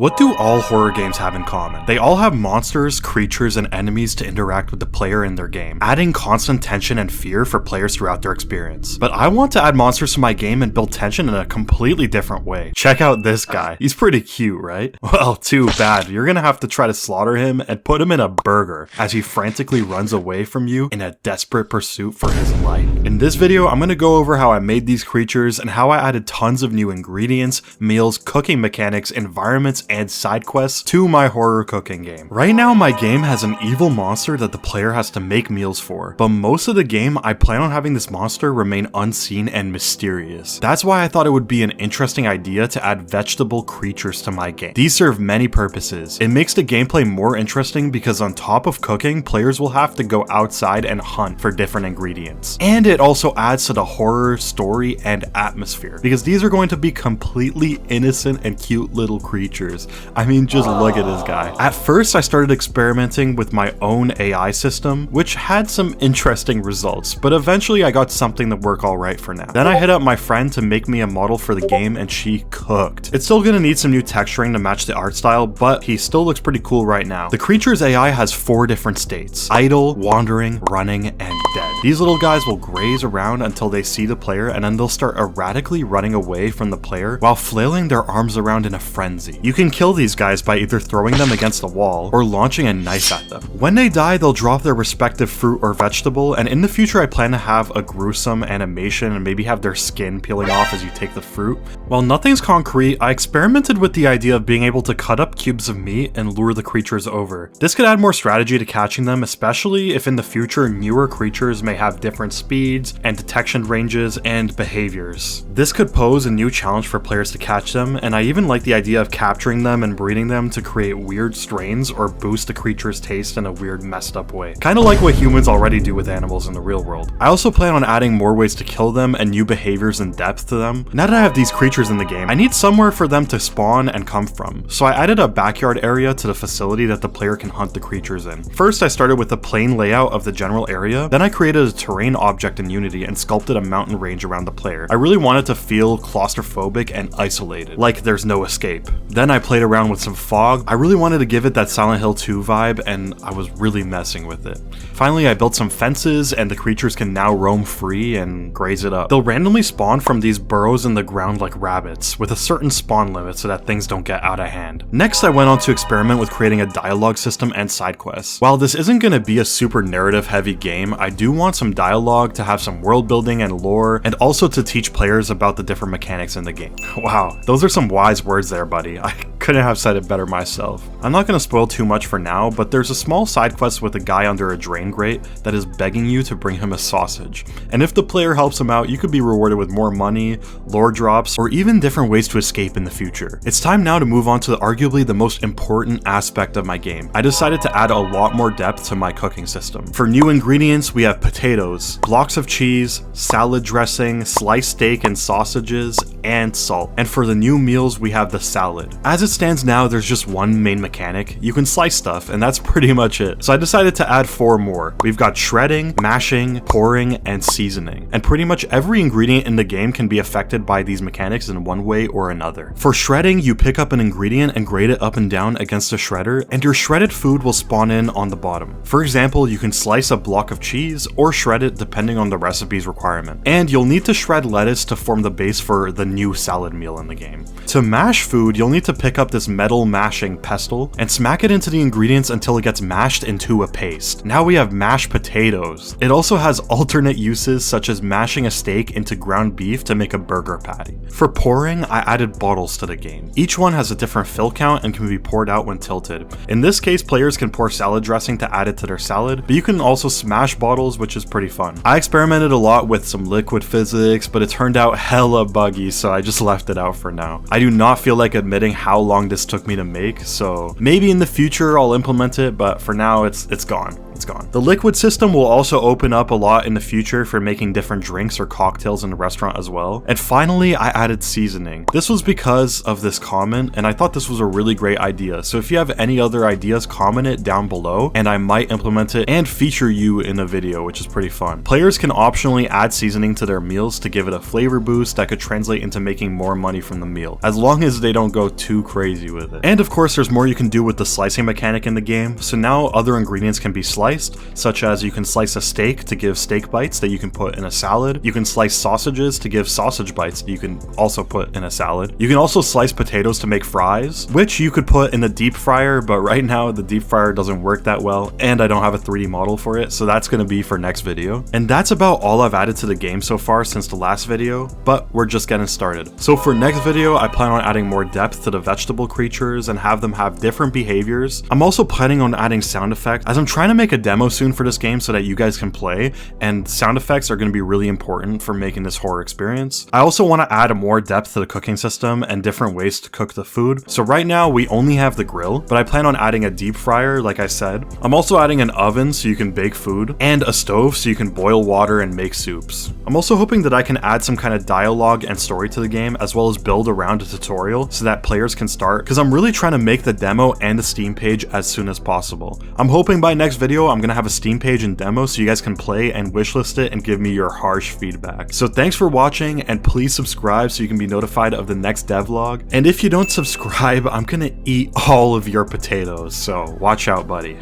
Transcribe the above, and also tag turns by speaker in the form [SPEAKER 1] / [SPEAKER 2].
[SPEAKER 1] What do all horror games have in common? They all have monsters, creatures, and enemies to interact with the player in their game, adding constant tension and fear for players throughout their experience. But I want to add monsters to my game and build tension in a completely different way. Check out this guy. He's pretty cute, right? Well, too bad. You're gonna have to try to slaughter him and put him in a burger as he frantically runs away from you in a desperate pursuit for his life. In this video, I'm gonna go over how I made these creatures and how I added tons of new ingredients, meals, cooking mechanics, environments, and side quests to my horror cooking game. Right now, my game has an evil monster that the player has to make meals for, but most of the game, I plan on having this monster remain unseen and mysterious. That's why I thought it would be an interesting idea to add vegetable creatures to my game. These serve many purposes. It makes the gameplay more interesting because on top of cooking, players will have to go outside and hunt for different ingredients. And it also adds to the horror, story, and atmosphere, because these are going to be completely innocent and cute little creatures. I mean, just look at this guy. At first, I started experimenting with my own AI system, which had some interesting results, but eventually I got something that worked alright for now. Then I hit up my friend to make me a model for the game, and she cooked. It's still gonna need some new texturing to match the art style, but he still looks pretty cool right now. The creature's AI has 4 different states: idle, wandering, running, and dead. These little guys will graze around until they see the player, and then they'll start erratically running away from the player while flailing their arms around in a frenzy. You can kill these guys by either throwing them against a wall or launching a knife at them. When they die, they'll drop their respective fruit or vegetable, and in the future I plan to have a gruesome animation and maybe have their skin peeling off as you take the fruit. While nothing's concrete, I experimented with the idea of being able to cut up cubes of meat and lure the creatures over. This could add more strategy to catching them, especially if in the future newer creatures may have different speeds and detection ranges and behaviors. This could pose a new challenge for players to catch them, and I even like the idea of capturing them and breeding them to create weird strains or boost the creature's taste in a weird messed up way. Kinda like what humans already do with animals in the real world. I also plan on adding more ways to kill them and new behaviors and depth to them. Now that I have these creatures in the game, I need somewhere for them to spawn and come from. So I added a backyard area to the facility that the player can hunt the creatures in. First, I started with a plain layout of the general area, then I created a terrain object in Unity and sculpted a mountain range around the player. I really wanted to feel claustrophobic and isolated, like there's no escape. Then I played around with some fog. I really wanted to give it that Silent Hill 2 vibe, and I was really messing with it. Finally, I built some fences, and the creatures can now roam free and graze it up. They'll randomly spawn from these burrows in the ground like rabbits, with a certain spawn limit so that things don't get out of hand. Next, I went on to experiment with creating a dialogue system and side quests. While this isn't going to be a super narrative heavy game, I do want some dialogue to have some world building and lore, and also to teach players about the different mechanics in the game. Wow, those are some wise words there, buddy. I couldn't have said it better myself. I'm not going to spoil too much for now, but there's a small side quest with a guy under a drain grate that is begging you to bring him a sausage. And if the player helps him out, you could be rewarded with more money, lore drops, or even different ways to escape in the future. It's time now to move on to arguably the most important aspect of my game. I decided to add a lot more depth to my cooking system. For new ingredients, we have potatoes, blocks of cheese, salad dressing, sliced steak and sausages, and salt. And for the new meals, we have the salad. As it stands now, there's just one main mechanic. You can slice stuff, and that's pretty much it. So I decided to add 4 more. We've got shredding, mashing, pouring, and seasoning. And pretty much every ingredient in the game can be affected by these mechanics in one way or another. For shredding, you pick up an ingredient and grate it up and down against a shredder, and your shredded food will spawn in on the bottom. For example, you can slice a block of cheese or shred it depending on the recipe's requirement. And you'll need to shred lettuce to form the base for the new salad meal in the game. To mash food, you'll need to pick up this metal mashing pestle and smack it into the ingredients until it gets mashed into a paste. Now we have mashed potatoes. It also has alternate uses such as mashing a steak into ground beef to make a burger patty. For pouring, I added bottles to the game. Each one has a different fill count and can be poured out when tilted. In this case, players can pour salad dressing to add it to their salad, but you can also smash bottles, which is pretty fun. I experimented a lot with some liquid physics, but it turned out hella buggy, so I just left it out for now. I do not feel like admitting how long this took me to make, so maybe in the future I'll implement it, but for now it's gone. it's gone. The liquid system will also open up a lot in the future for making different drinks or cocktails in the restaurant as well. And finally, I added seasoning. This was because of this comment, and I thought this was a really great idea. So if you have any other ideas, comment it down below, and I might implement it and feature you in a video, which is pretty fun. Players can optionally add seasoning to their meals to give it a flavor boost that could translate into making more money from the meal, as long as they don't go too crazy with it. And of course, there's more you can do with the slicing mechanic in the game. So now other ingredients can be sliced, such as you can slice a steak to give steak bites that you can put in a salad. You can slice sausages to give sausage bites that you can also put in a salad. You can also slice potatoes to make fries, which you could put in the deep fryer, but right now the deep fryer doesn't work that well, and I don't have a 3D model for it, so that's gonna be for next video. And that's about all I've added to the game so far since the last video, but we're just getting started. So for next video, I plan on adding more depth to the vegetable creatures and have them have different behaviors. I'm also planning on adding sound effects, as I'm trying to make a demo soon for this game so that you guys can play, and sound effects are going to be really important for making this horror experience. I also want to add more depth to the cooking system and different ways to cook the food. So right now we only have the grill, but I plan on adding a deep fryer like I said. I'm also adding an oven so you can bake food, and a stove so you can boil water and make soups. I'm also hoping that I can add some kind of dialogue and story to the game, as well as build around a tutorial so that players can start, because I'm really trying to make the demo and the Steam page as soon as possible. I'm hoping by next video I'm gonna have a Steam page and demo so you guys can play and wishlist it and give me your harsh feedback. So thanks for watching, and please subscribe so you can be notified of the next devlog. And if you don't subscribe, I'm gonna eat all of your potatoes, so watch out, buddy.